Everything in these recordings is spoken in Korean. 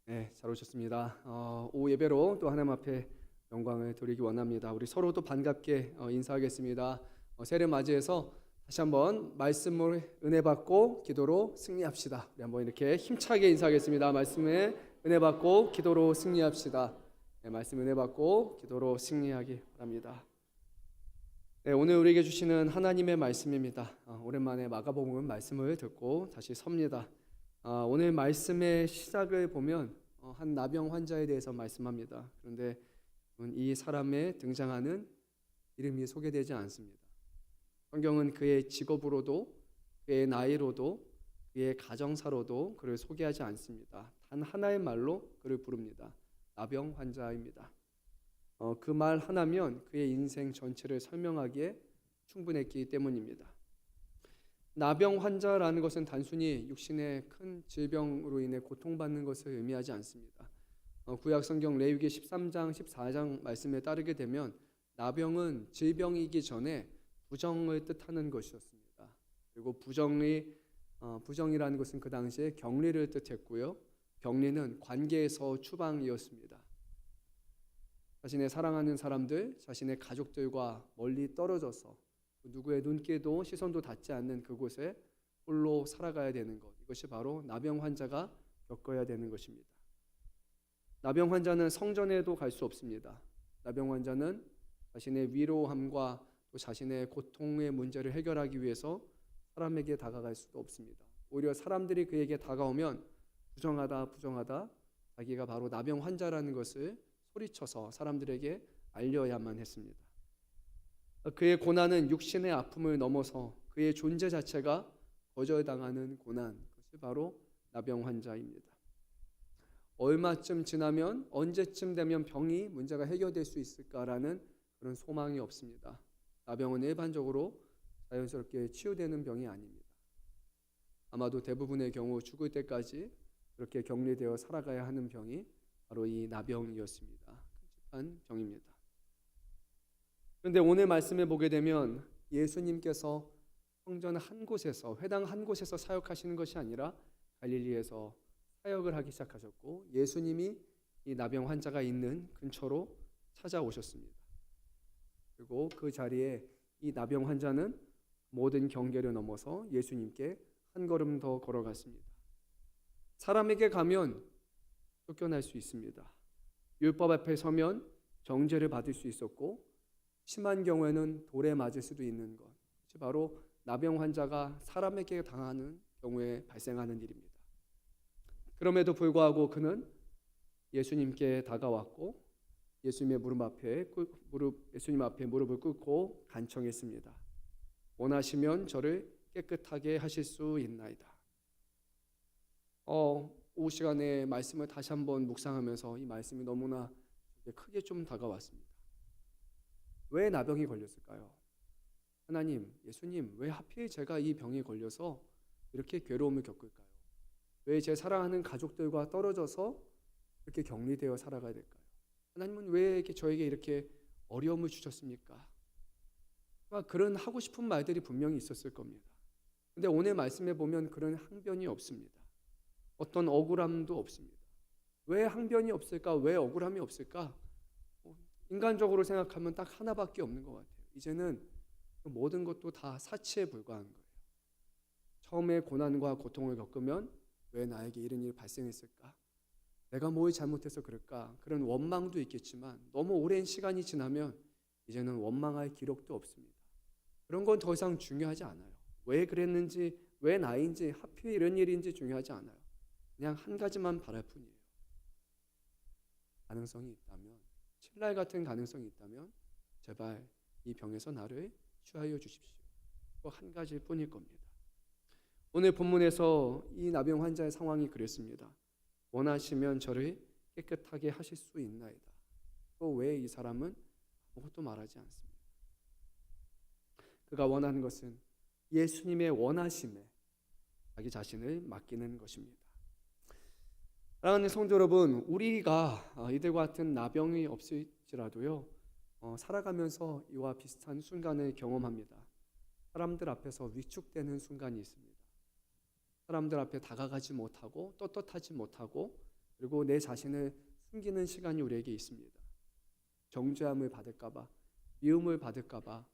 네, 잘 오셨습니다. 오후 예배로 또 하나님 앞에 영광을 돌리기 원합니다. 우리 서로도 반갑게 인사하겠습니다. 새해 맞이해서 다시 한번 말씀을 은혜 받고 기도로 승리합시다. 우리 한번 이렇게 힘차게 인사하겠습니다. 말씀에 은혜 받고 기도로 승리합시다. 네, 말씀 은혜 받고 기도로 승리하기 바랍니다. 네, 오늘 우리에게 주시는 하나님의 말씀입니다. 오랜만에 마가복음 말씀을 듣고 다시 섭니다. 오늘 말씀의 시작을 보면 한 나병 환자에 대해서 말씀합니다. 그런데 이 사람의 등장하는 이름이 소개되지 않습니다. 성경은 그의 직업으로도 그의 나이로도 그의 가정사로도 그를 소개하지 않습니다. 단 하나의 말로 그를 부릅니다. 나병 환자입니다. 그 말 하나면 그의 인생 전체를 설명하기에 충분했기 때문입니다. 나병 환자라는 것은 단순히 육신의 큰 질병으로 인해 고통받는 것을 의미하지 않습니다. 구약 성경 레위기 13장 14장 말씀에 따르게 되면 나병은 질병이기 전에 부정을 뜻하는 것이었습니다. 그리고 부정이라는 것은 그 당시에 격리를 뜻했고요. 격리는 관계에서 추방이었습니다. 자신의 사랑하는 사람들, 자신의 가족들과 멀리 떨어져서 누구의 눈길도 시선도 닿지 않는 그곳에 홀로 살아가야 되는 것, 이것이 바로 나병 환자가 겪어야 되는 것입니다. 나병 환자는 성전에도 갈 수 없습니다. 나병 환자는 자신의 위로함과 또 자신의 고통의 문제를 해결하기 위해서 사람에게 다가갈 수도 없습니다. 오히려 사람들이 그에게 다가오면 부정하다 자기가 바로 나병 환자라는 것을 소리쳐서 사람들에게 알려야만 했습니다. 그의 고난은 육신의 아픔을 넘어서 그의 존재 자체가 거절당하는 고난, 그것이 바로 나병 환자입니다. 얼마쯤 지나면, 언제쯤 되면 병이 문제가 해결될 수 있을까라는 그런 소망이 없습니다. 나병은 일반적으로 자연스럽게 치유되는 병이 아닙니다. 아마도 대부분의 경우 죽을 때까지 그렇게 격리되어 살아가야 하는 병이 바로 이 나병이었습니다. 끔찍한 병입니다. 그런데 오늘 말씀에 보게 되면 예수님께서 성전 한 곳에서, 회당 한 곳에서 사역하시는 것이 아니라 갈릴리에서 사역을 하기 시작하셨고, 예수님이 이 나병 환자가 있는 근처로 찾아오셨습니다. 그리고 그 자리에 이 나병 환자는 모든 경계를 넘어서 예수님께 한 걸음 더 걸어갔습니다. 사람에게 가면 쫓겨날 수 있습니다. 율법 앞에 서면 정죄를 받을 수 있었고, 심한 경우에는 돌에 맞을 수도 있는 것, 바로 나병 환자가 사람에게 당하는 경우에 발생하는 일입니다. 그럼에도 불구하고 그는 예수님께 다가왔고 예수님 앞에 무릎을 꿇고 간청했습니다. 원하시면 저를 깨끗하게 하실 수 있나이다. 오후 시간에 말씀을 다시 한번 묵상하면서 이 말씀이 너무나 크게 좀 다가왔습니다. 왜 나병이 걸렸을까요? 하나님, 예수님, 왜 하필 제가 이 병에 걸려서 이렇게 괴로움을 겪을까요? 왜 제 사랑하는 가족들과 떨어져서 이렇게 격리되어 살아가야 될까요? 하나님은 왜 저에게 이렇게 어려움을 주셨습니까? 그런 하고 싶은 말들이 분명히 있었을 겁니다. 근데 오늘 말씀에 보면 그런 항변이 없습니다. 어떤 억울함도 없습니다. 왜 항변이 없을까? 왜 억울함이 없을까? 인간적으로 생각하면 딱 하나밖에 없는 것 같아요. 이제는 모든 것도 다 사치에 불과한 거예요. 처음에 고난과 고통을 겪으면 왜 나에게 이런 일이 발생했을까? 내가 뭘 잘못해서 그럴까? 그런 원망도 있겠지만 너무 오랜 시간이 지나면 이제는 원망할 기록도 없습니다. 그런 건 더 이상 중요하지 않아요. 왜 그랬는지, 왜 나인지, 하필 이런 일인지 중요하지 않아요. 그냥 한 가지만 바랄 뿐이에요. 가능성이 있다면, 신랄 같은 가능성이 있다면 제발 이 병에서 나를 취하여 주십시오. 꼭 한 가지일 뿐일 겁니다. 오늘 본문에서 이 나병 환자의 상황이 그랬습니다. 원하시면 저를 깨끗하게 하실 수 있나이다. 또 왜 이 사람은 아무것도 말하지 않습니다. 그가 원하는 것은 예수님의 원하심에 자기 자신을 맡기는 것입니다. 사랑하는 성도 여러분, 우리가 이들과 같은 나병이 없을지라도요, 살아가면서 이와 비슷한 순간을 경험합니다. 사람들 앞에서 위축되는 순간이 있습니다. 사람들 앞에 다가가지 못하고 떳떳하지 못하고 그리고 내 자신을 숨기는 시간이 우리에게 있습니다. 정죄함을 받을까봐, 미움을 받을까봐,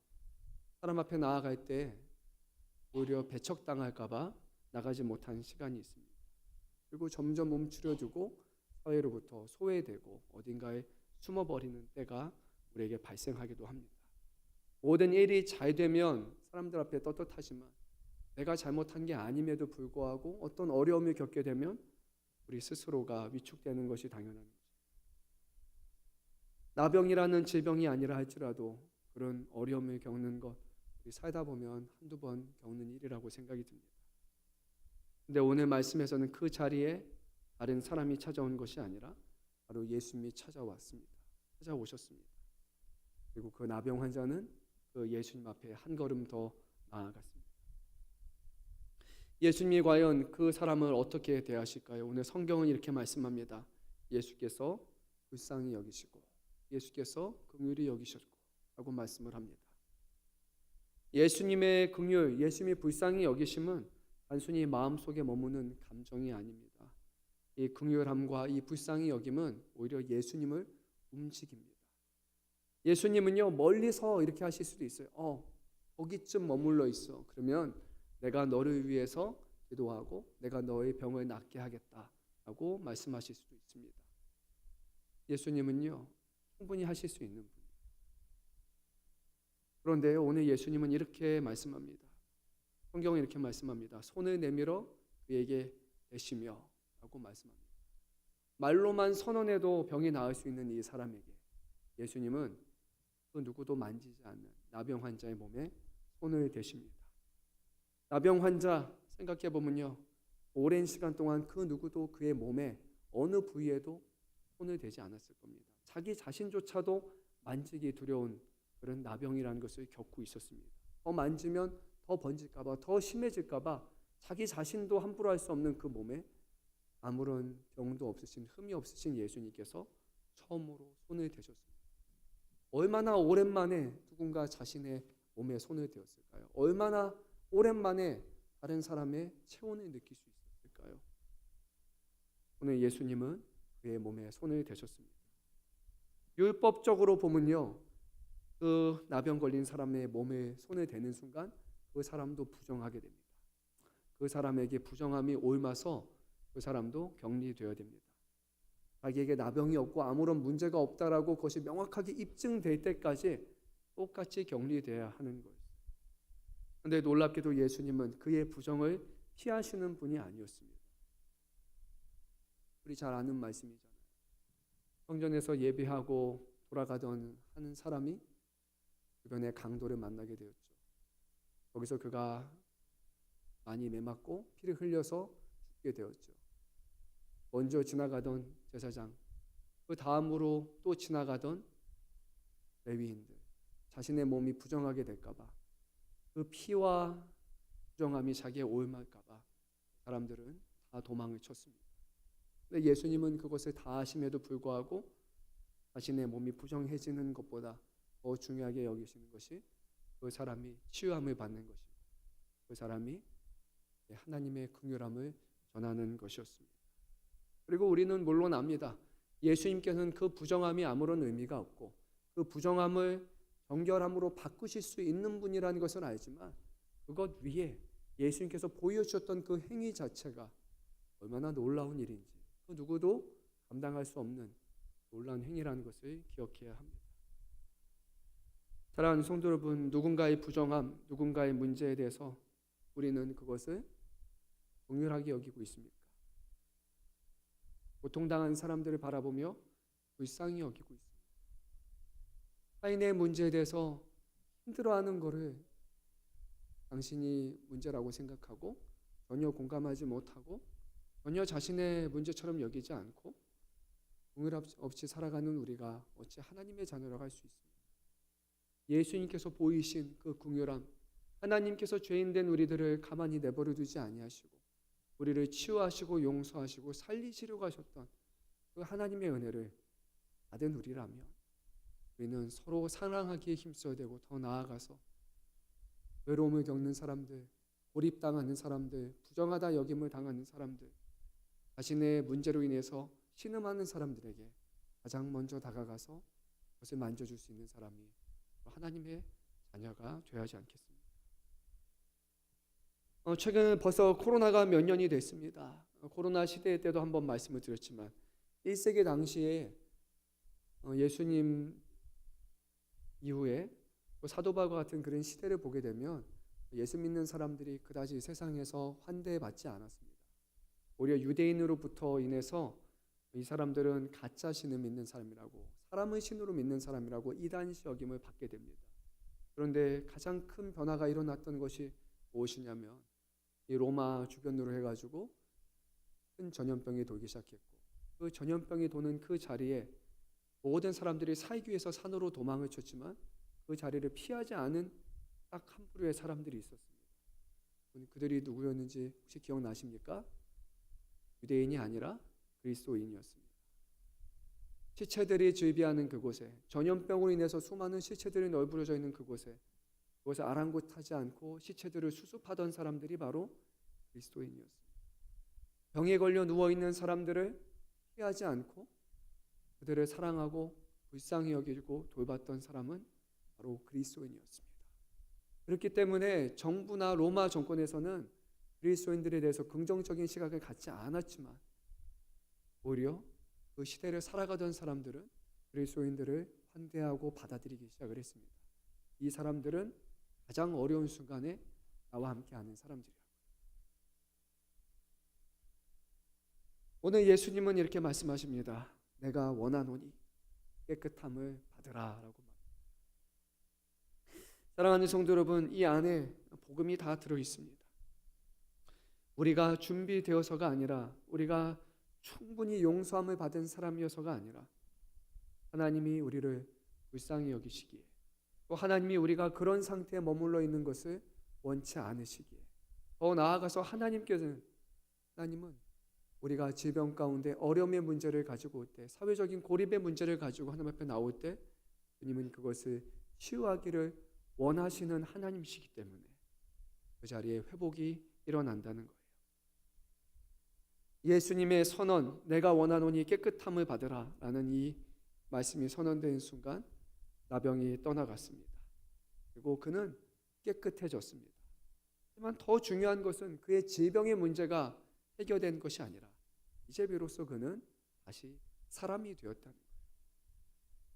사람 앞에 나아갈 때 오히려 배척당할까봐 나가지 못하는 시간이 있습니다. 그리고 점점 움츠려들고 사회로부터 소외되고 어딘가에 숨어버리는 때가 우리에게 발생하기도 합니다. 모든 일이 잘 되면 사람들 앞에 떳떳하지만 내가 잘못한 게 아님에도 불구하고 어떤 어려움을 겪게 되면 우리 스스로가 위축되는 것이 당연한 거죠. 나병이라는 질병이 아니라 할지라도 그런 어려움을 겪는 것 우리 살다 보면 한두 번 겪는 일이라고 생각이 듭니다. 근데 오늘 말씀에서는 그 자리에 다른 사람이 찾아온 것이 아니라 바로 예수님이 찾아오셨습니다. 그리고 그 나병 환자는 그 예수님 앞에 한 걸음 더 나아갔습니다. 예수님이 과연 그 사람을 어떻게 대하실까요? 오늘 성경은 이렇게 말씀합니다. 예수께서 불쌍히 여기시고 예수께서 긍휼히 여기셨고 라고 말씀을 합니다. 예수님의 긍휼, 예수님이 불쌍히 여기심은 단순히 마음속에 머무는 감정이 아닙니다. 이 긍휼함과 이 불쌍히 여김은 오히려 예수님을 움직입니다. 예수님은요, 멀리서 이렇게 하실 수도 있어요. 거기쯤 머물러 있어. 그러면 내가 너를 위해서 기도하고 내가 너의 병을 낫게 하겠다라고 말씀하실 수도 있습니다. 예수님은요, 충분히 하실 수 있는 분이에요. 그런데 오늘 예수님은 이렇게 말씀합니다. 성경은 이렇게 말씀합니다. 손을 내밀어 그에게 대시며 라고 말씀합니다. 말로만 선언해도 병이 나을 수 있는 이 사람에게 예수님은 그 누구도 만지지 않는 나병 환자의 몸에 손을 대십니다. 나병 환자 생각해 보면요, 오랜 시간 동안 그 누구도 그의 몸에 어느 부위에도 손을 대지 않았을 겁니다. 자기 자신조차도 만지기 두려운 그런 나병이라는 것을 겪고 있었습니다. 더 만지면 더 번질까봐, 더 심해질까봐 자기 자신도 함부로 할 수 없는 그 몸에 아무런 병도 없으신, 흠이 없으신 예수님께서 처음으로 손을 대셨습니다. 얼마나 오랜만에 누군가 자신의 몸에 손을 대었을까요? 얼마나 오랜만에 다른 사람의 체온을 느낄 수 있었을까요? 오늘 예수님은 그의 몸에 손을 대셨습니다. 율법적으로 보면요, 그 나병 걸린 사람의 몸에 손을 대는 순간 그 사람도 부정하게 됩니다. 그 사람에게 부정함이 옮아서 그 사람도 격리되어야 됩니다. 자기에게 나병이 없고 아무런 문제가 없다라고 그것이 명확하게 입증될 때까지 똑같이 격리되어야 하는 거예요. 그런데 놀랍게도 예수님은 그의 부정을 피하시는 분이 아니었습니다. 우리 잘 아는 말씀이잖아요. 성전에서 예배하고 돌아가던 한 사람이 주변에 강도를 만나게 되었죠. 거기서 그가 많이 매맞고 피를 흘려서 죽게 되었죠. 먼저 지나가던 제사장, 그 다음으로 또 지나가던 레위인들, 자신의 몸이 부정하게 될까봐, 그 피와 부정함이 자기의 옮을까봐 사람들은 다 도망을 쳤습니다. 근데 예수님은 그것을 다 하심에도 불구하고 자신의 몸이 부정해지는 것보다 더 중요하게 여기시는 것이 그 사람이 치유함을 받는 것이고 그 사람이 하나님의 긍휼함을 전하는 것이었습니다. 그리고 우리는 물론 압니다. 예수님께서는 그 부정함이 아무런 의미가 없고 그 부정함을 정결함으로 바꾸실 수 있는 분이라는 것을 알지만 그것 위에 예수님께서 보여주셨던 그 행위 자체가 얼마나 놀라운 일인지 그 누구도 감당할 수 없는 놀라운 행위라는 것을 기억해야 합니다. 사랑하는 성도 여러분, 누군가의 부정함, 누군가의 문제에 대해서 우리는 그것을 긍휼하게 여기고 있습니까? 고통당한 사람들을 바라보며 불쌍히 여기고 있습니다. 타인의 문제에 대해서 힘들어하는 것을 당신이 문제라고 생각하고 전혀 공감하지 못하고 전혀 자신의 문제처럼 여기지 않고 긍휼 없이 살아가는 우리가 어찌 하나님의 자녀라고 할 수 있습니까? 예수님께서 보이신 그 긍휼함, 하나님께서 죄인된 우리들을 가만히 내버려 두지 아니하시고 우리를 치유하시고 용서하시고 살리시려고 하셨던 그 하나님의 은혜를 받은 우리라면 우리는 서로 사랑하기에 힘써야 되고 더 나아가서 외로움을 겪는 사람들, 고립당하는 사람들, 부정하다 여김을 당하는 사람들, 자신의 문제로 인해서 신음하는 사람들에게 가장 먼저 다가가서 그것을 만져줄 수 있는 사람이 하나님의 자녀가 되어야지 않겠습니까? 최근 벌써 코로나가 몇 년이 됐습니다. 코로나 시대 때도 한번 말씀을 드렸지만 1세기 당시에 예수님 이후에 사도 바울과 같은 그런 시대를 보게 되면 예수 믿는 사람들이 그다지 세상에서 환대받지 않았습니다. 오히려 유대인으로부터 인해서 이 사람들은 가짜 신을 믿는 사람이라고, 사람의 신으로 믿는 사람이라고 이단시 여김을 받게 됩니다. 그런데 가장 큰 변화가 일어났던 것이 무엇이냐면 이 로마 주변으로 해가지고 큰 전염병이 돌기 시작했고, 그 전염병이 도는 그 자리에 모든 사람들이 살기 위해서 산으로 도망을 쳤지만 그 자리를 피하지 않은 딱 한 부류의 사람들이 있었습니다. 그들이 누구였는지 혹시 기억나십니까? 유대인이 아니라 그리스도인이었습니다. 시체들이 즐비하는 그곳에, 전염병으로 인해서 수많은 시체들이 널브러져 있는 그곳에 아랑곳하지 않고 시체들을 수습하던 사람들이 바로 그리스도인이었습니다. 병에 걸려 누워있는 사람들을 피하지 않고 그들을 사랑하고 불쌍히 여기고 돌봤던 사람은 바로 그리스도인이었습니다. 그렇기 때문에 정부나 로마 정권에서는 그리스도인들에 대해서 긍정적인 시각을 갖지 않았지만 오히려 그 시대를 살아가던 사람들은 그리스도인들을 환대하고 받아들이기 시작을 했습니다. 이 사람들은 가장 어려운 순간에 나와 함께하는 사람들이라고. 오늘 예수님은 이렇게 말씀하십니다. 내가 원하노니 깨끗함을 받으라 라고 말합니다. 사랑하는 성도 여러분, 이 안에 복음이 다 들어있습니다. 우리가 준비되어서가 아니라, 우리가 충분히 용서함을 받은 사람이어서가 아니라 하나님이 우리를 불쌍히 여기시기에, 또 하나님이 우리가 그런 상태에 머물러 있는 것을 원치 않으시기에, 더 나아가서 하나님은 우리가 질병 가운데 어려움의 문제를 가지고 올 때, 사회적인 고립의 문제를 가지고 하나님 앞에 나올 때 주님은 그것을 치유하기를 원하시는 하나님이시기 때문에 그 자리에 회복이 일어난다는 거예요. 예수님의 선언, 내가 원하노니 깨끗함을 받으라 라는 이 말씀이 선언된 순간 나병이 떠나갔습니다. 그리고 그는 깨끗해졌습니다. 하지만 더 중요한 것은 그의 질병의 문제가 해결된 것이 아니라 이제 비로소 그는 다시 사람이 되었다는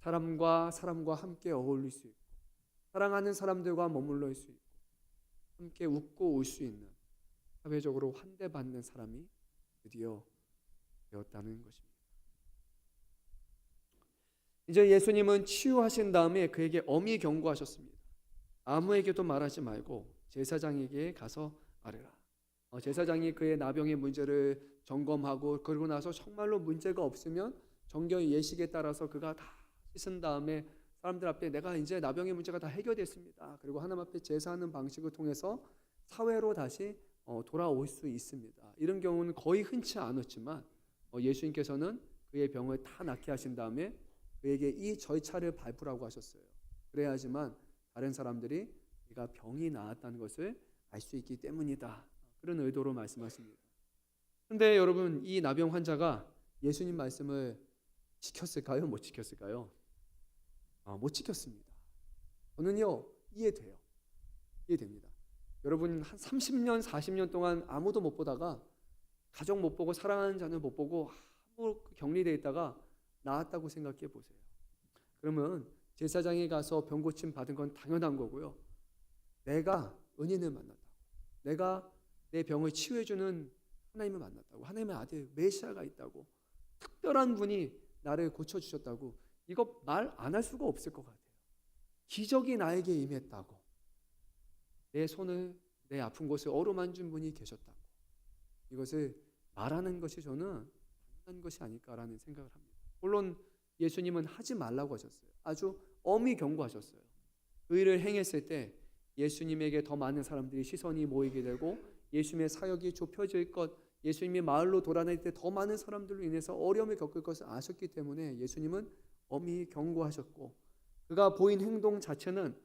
거예요. 사람과 함께 어울릴 수 있고, 사랑하는 사람들과 머물러 있을 수 있고, 함께 웃고 울 수 있는, 사회적으로 환대받는 사람이 드디어 되었다는 것입니다. 이제 예수님은 치유하신 다음에 그에게 엄히 경고하셨습니다. 아무에게도 말하지 말고 제사장에게 가서 아뢰라. 제사장이 그의 나병의 문제를 점검하고 그러고 나서 정말로 문제가 없으면 정교의 예식에 따라서 그가 다 씻은 다음에 사람들 앞에 내가 이제 나병의 문제가 다 해결됐습니다. 그리고 하나님 앞에 제사하는 방식을 통해서 사회로 다시 돌아올 수 있습니다. 이런 경우는 거의 흔치 않았지만 예수님께서는 그의 병을 다 낫게 하신 다음에 그에게 이 절차를 밟으라고 하셨어요. 그래야지만 다른 사람들이 네가 병이 나았다는 것을 알 수 있기 때문이다. 그런 의도로 말씀하십니다. 그런데 여러분, 이 나병 환자가 예수님 말씀을 지켰을까요? 못 지켰을까요? 못 지켰습니다. 저는요, 이해됩니다. 여러분, 한 30년, 40년 동안 아무도 못 보다가, 가족 못 보고 사랑하는 자녀 못 보고 아무 격리되어 있다가 나았다고 생각해 보세요. 그러면 제사장에 가서 병 고침 받은 건 당연한 거고요. 내가 은인을 만났다고, 내가 내 병을 치유해주는 하나님을 만났다고, 하나님의 아들 메시아가 있다고, 특별한 분이 나를 고쳐주셨다고, 이거 말 안 할 수가 없을 것 같아요. 기적이 나에게 임했다고, 내 손을, 내 아픈 곳을 어루만진 분이 계셨다고, 이것을 말하는 것이 저는 당연한 것이 아닐까라는 생각을 합니다. 물론 예수님은 하지 말라고 하셨어요. 아주 엄히 경고하셨어요. 그 일을 행했을 때 예수님에게 더 많은 사람들이 시선이 모이게 되고 예수님의 사역이 좁혀질 것, 예수님이 마을로 돌아다닐 때 더 많은 사람들로 인해서 어려움을 겪을 것을 아셨기 때문에 예수님은 엄히 경고하셨고, 그가 보인 행동 자체는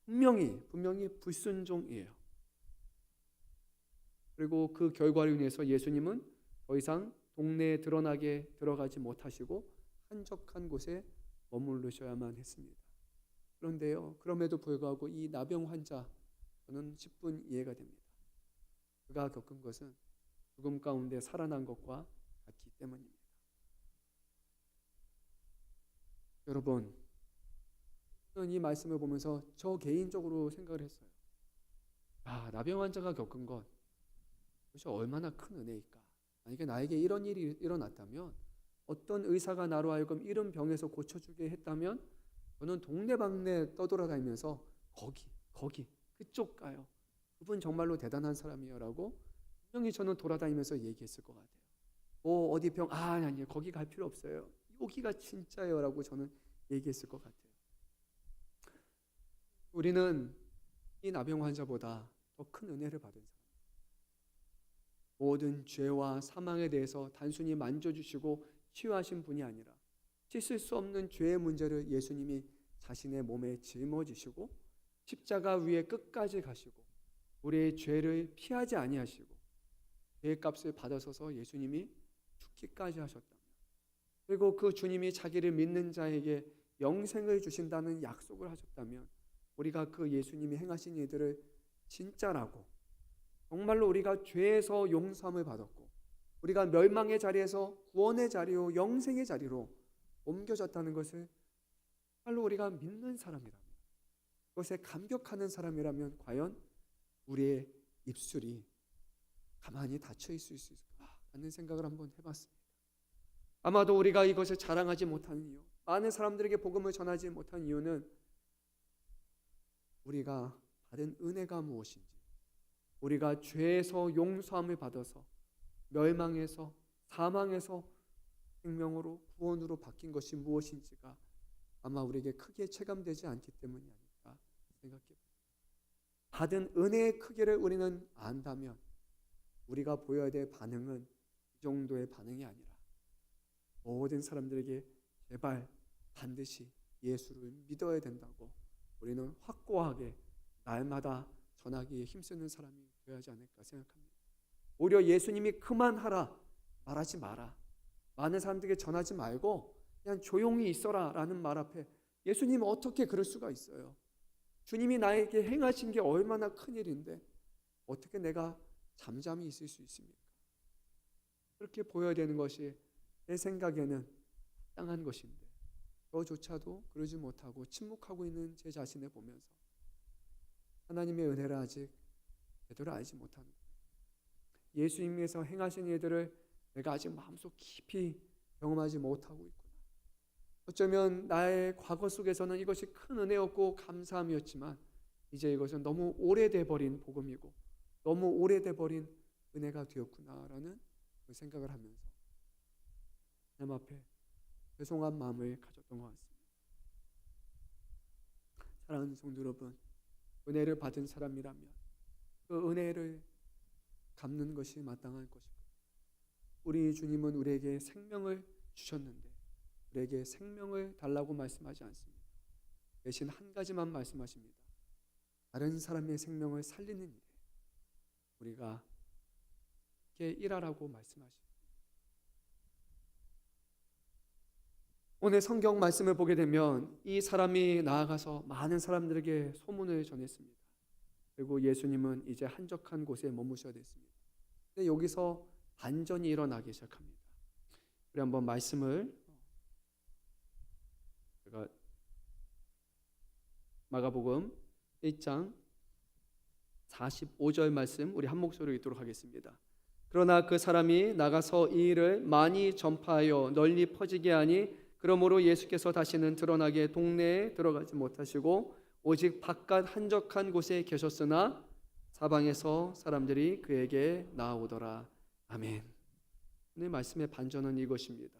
분명히 불순종이에요. 그리고 그 결과로 인해서 예수님은 더 이상 동네에 드러나게 들어가지 못하시고 한적한 곳에 머무르셔야만 했습니다. 그런데요, 그럼에도 불구하고 이 나병 환자, 저는 10분 이해가 됩니다. 그가 겪은 것은 죽음 가운데 살아난 것과 같기 때문입니다. 여러분, 저는 이 말씀을 보면서 저 개인적으로 생각을 했어요. 나병 환자가 겪은 것, 그것이 얼마나 큰 은혜일까. 만약에 나에게 이런 일이 일어났다면, 어떤 의사가 나로 하여금 이런 병에서 고쳐주게 했다면, 저는 동네방네 떠돌아다니면서 거기 그쪽 가요. 그분 정말로 대단한 사람이에요 라고 분명히 저는 돌아다니면서 얘기했을 것 같아요. 어디 병, 아니 거기 갈 필요 없어요. 여기가 진짜예요 라고 저는 얘기했을 것 같아요. 우리는 이 나병 환자보다 더 큰 은혜를 받은 사람, 모든 죄와 사망에 대해서 단순히 만져주시고 치유하신 분이 아니라 씻을 수 없는 죄의 문제를 예수님이 자신의 몸에 짊어지시고 십자가 위에 끝까지 가시고 우리의 죄를 피하지 아니하시고 죄의 값을 받아서서 예수님이 죽기까지 하셨다면, 그리고 그 주님이 자기를 믿는 자에게 영생을 주신다는 약속을 하셨다면, 우리가 그 예수님이 행하신 일들을 진짜라고, 정말로 우리가 죄에서 용서함을 받았고 우리가 멸망의 자리에서 구원의 자리요 영생의 자리로 옮겨졌다는 것을 정말로 우리가 믿는 사람이라면, 그것에 감격하는 사람이라면 과연 우리의 입술이 가만히 닫혀 있을 수 있을까 하는 생각을 한번 해봤습니다. 아마도 우리가 이것을 자랑하지 못하는 이유, 많은 사람들에게 복음을 전하지 못한 이유는 우리가 받은 은혜가 무엇인지, 우리가 죄에서 용서함을 받아서 멸망에서 사망에서 생명으로 구원으로 바뀐 것이 무엇인지가 아마 우리에게 크게 체감되지 않기 때문이 아닐까 생각해요. 받은 은혜의 크기를 우리는 안다면 우리가 보여야 될 반응은 이 정도의 반응이 아니라 모든 사람들에게 제발 반드시 예수를 믿어야 된다고 우리는 확고하게 날마다 전하기에 힘쓰는 사람이 되어야 하지 않을까 생각합니다. 오히려 예수님이 그만하라, 말하지 마라, 많은 사람들에게 전하지 말고 그냥 조용히 있어라 라는 말 앞에 예수님은 어떻게 그럴 수가 있어요? 주님이 나에게 행하신 게 얼마나 큰 일인데 어떻게 내가 잠잠히 있을 수 있습니까? 그렇게 보여야 되는 것이 내 생각에는 합당한 것인데 저조차도 그러지 못하고 침묵하고 있는 제 자신을 보면서 하나님의 은혜를 아직 제대로 알지 못하는 거예요. 예수님께서 행하신 일들을 내가 아직 마음속 깊이 경험하지 못하고 있구나. 어쩌면 나의 과거 속에서는 이것이 큰 은혜였고 감사함이었지만 이제 이것은 너무 오래돼 버린 복음이고 너무 오래돼 버린 은혜가 되었구나라는 그 생각을 하면서 하나님 앞에 죄송한 마음을 가졌던 것 같습니다. 사랑하는 성도 여러분, 은혜를 받은 사람이라면 그 은혜를 갚는 것이 마땅할 것이고, 우리 주님은 우리에게 생명을 주셨는데 우리에게 생명을 달라고 말씀하지 않습니다. 대신 한 가지만 말씀하십니다. 다른 사람의 생명을 살리는 일에 우리가 함께 일하라고 말씀하십니다. 오늘 성경 말씀을 보게 되면 이 사람이 나아가서 많은 사람들에게 소문을 전했습니다. 그리고 예수님은 이제 한적한 곳에 머무셔야 됐습니다. 근데 여기서 반전이 일어나기 시작합니다. 우리 한번 말씀을 제가 마가복음 1장 45절 말씀 우리 한 목소리로 읽도록 하겠습니다. 그러나 그 사람이 나가서 이 일을 많이 전파하여 널리 퍼지게 하니 그러므로 예수께서 다시는 드러나게 동네에 들어가지 못하시고 오직 바깥 한적한 곳에 계셨으나 사방에서 사람들이 그에게 나아오더라. 아멘. 오늘 말씀의 반전은 이것입니다.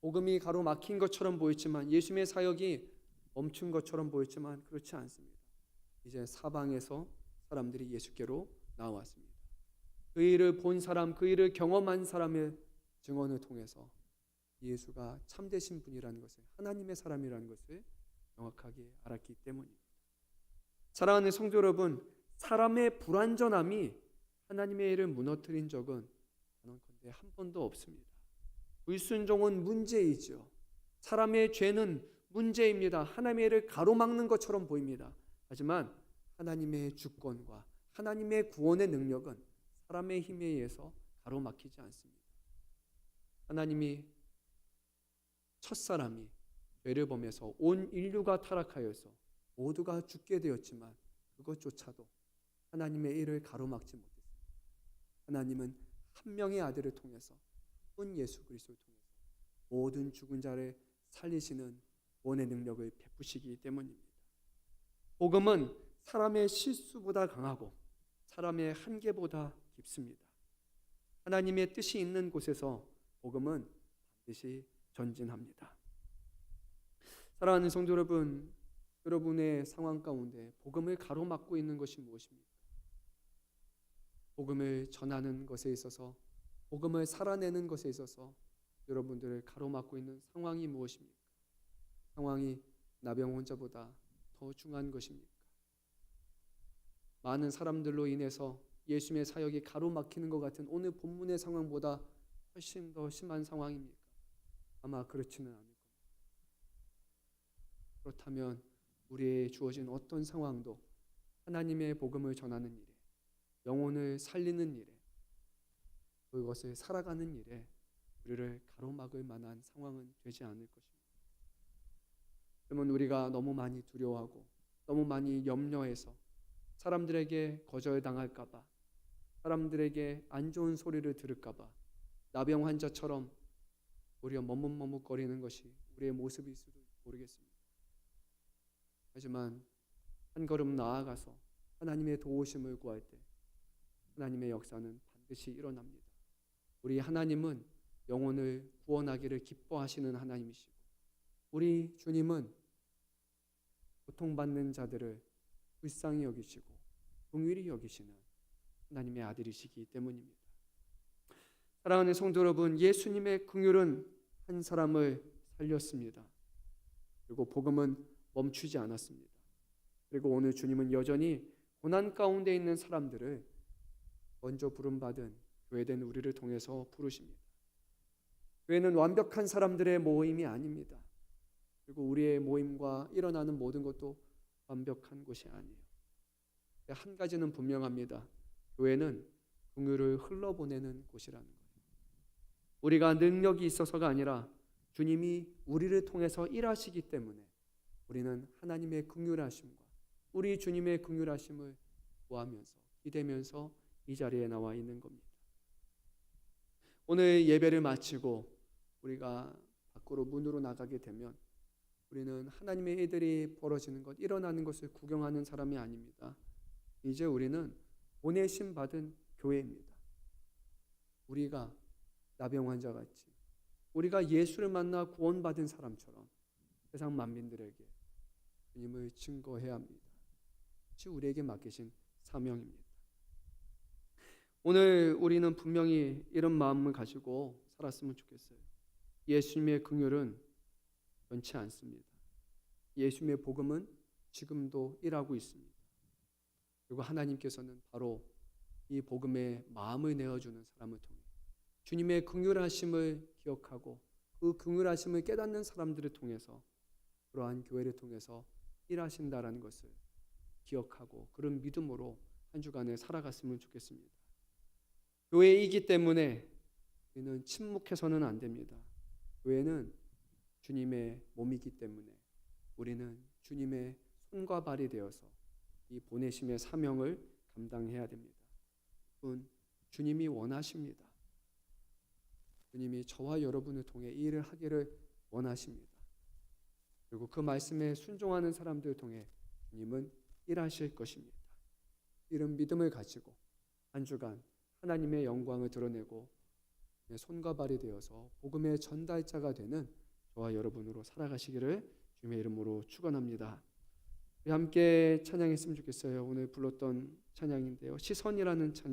복음이 가로막힌 것처럼 보였지만, 예수님의 사역이 멈춘 것처럼 보였지만 그렇지 않습니다. 이제 사방에서 사람들이 예수께로 나왔습니다. 그 일을 본 사람, 그 일을 경험한 사람의 증언을 통해서 예수가 참되신 분이라는 것을, 하나님의 사람이라는 것을 정확하게 알았기 때문입니다. 사랑하는 성도 여러분, 사람의 불완전함이 하나님의 일을 무너뜨린 적은 단언컨대 한 번도 없습니다. 불순종은 문제이죠. 사람의 죄는 문제입니다. 하나님의 일을 가로막는 것처럼 보입니다. 하지만 하나님의 주권과 하나님의 구원의 능력은 사람의 힘에 의해서 가로막히지 않습니다. 하나님이 첫사람이 죄를 범해서 온 인류가 타락하여서 모두가 죽게 되었지만 그것조차도 하나님의 일을 가로막지 못했습니다. 하나님은 한 명의 아들을 통해서 한 예수 그리스도를 통해서 모든 죽은 자를 살리시는 구원의 능력을 베푸시기 때문입니다. 복음은 사람의 실수보다 강하고 사람의 한계보다 깊습니다. 하나님의 뜻이 있는 곳에서 복음은 반드시 전진합니다. 사랑하는 성도 여러분, 여러분의 상황 가운데 복음을 가로막고 있는 것이 무엇입니까? 복음을 전하는 것에 있어서, 복음을 살아내는 것에 있어서 여러분들을 가로막고 있는 상황이 무엇입니까? 상황이 나병 환자보다 더 중요한 것입니까? 많은 사람들로 인해서 예수님의 사역이 가로막히는 것 같은 오늘 본문의 상황보다 훨씬 더 심한 상황입니까? 아마 그렇지는 않을 겁니다. 그렇다면 우리에게 주어진 어떤 상황도 하나님의 복음을 전하는 일에, 영혼을 살리는 일에, 그것을 살아가는 일에 우리를 가로막을 만한 상황은 되지 않을 것입니다. 그러면 우리가 너무 많이 두려워하고 너무 많이 염려해서 사람들에게 거절당할까 봐, 사람들에게 안 좋은 소리를 들을까 봐 나병 환자처럼 오히려 머뭇머뭇거리는 것이 우리의 모습일 수도 모르겠습니다. 하지만 한 걸음 나아가서 하나님의 도우심을 구할 때 하나님의 역사는 반드시 일어납니다. 우리 하나님은 영혼을 구원하기를 기뻐하시는 하나님이시고 우리 주님은 고통받는 자들을 불쌍히 여기시고 긍휼히 여기시는 하나님의 아들이시기 때문입니다. 사랑하는 성도 여러분, 예수님의 긍휼은 한 사람을 살렸습니다. 그리고 복음은 멈추지 않았습니다. 그리고 오늘 주님은 여전히 고난 가운데 있는 사람들을 먼저 부름받은 교회된 우리를 통해서 부르십니다. 교회는 완벽한 사람들의 모임이 아닙니다. 그리고 우리의 모임과 일어나는 모든 것도 완벽한 것이 아니에요. 한 가지는 분명합니다. 교회는 긍휼을 흘러보내는 곳이라는 거예요. 우리가 능력이 있어서가 아니라 주님이 우리를 통해서 일하시기 때문에 우리는 하나님의 긍휼하심과 우리 주님의 긍휼하심을 구하면서 기대면서 이 자리에 나와 있는 겁니다. 오늘 예배를 마치고 우리가 밖으로 문으로 나가게 되면 우리는 하나님의 일들이 벌어지는 것, 일어나는 것을 구경하는 사람이 아닙니다. 이제 우리는 보내심 받은 교회입니다. 우리가 나병 환자같이 우리가 예수를 만나 구원받은 사람처럼 세상 만민들에게 주님을 증거해야 합니다. 그것이 우리에게 맡기신 사명입니다. 오늘 우리는 분명히 이런 마음을 가지고 살았으면 좋겠어요. 예수님의 긍휼은 변치 않습니다. 예수님의 복음은 지금도 일하고 있습니다. 그리고 하나님께서는 바로 이 복음에 마음을 내어주는 사람을 통해 주님의 긍휼하심을 기억하고 그 긍휼하심을 깨닫는 사람들을 통해서 그러한 교회를 통해서 일하신다라는 것을 기억하고 그런 믿음으로 한 주간을 살아갔으면 좋겠습니다. 교회이기 때문에 우리는 침묵해서는 안 됩니다. 교회는 주님의 몸이기 때문에 우리는 주님의 손과 발이 되어서 이 보내심의 사명을 감당해야 됩니다. 그건 주님이 원하십니다. 주님이 저와 여러분을 통해 이 일을 하기를 원하십니다. 그리고 그 말씀에 순종하는 사람들을 통해 주님은 일하실 것입니다. 이런 믿음을 가지고 한 주간 하나님의 영광을 드러내고 손과 발이 되어서 복음의 전달자가 되는 저와 여러분으로 살아가시기를 주님의 이름으로 축원합니다. 우리 함께 찬양했으면 좋겠어요. 오늘 불렀던 찬양인데요. 시선이라는 찬양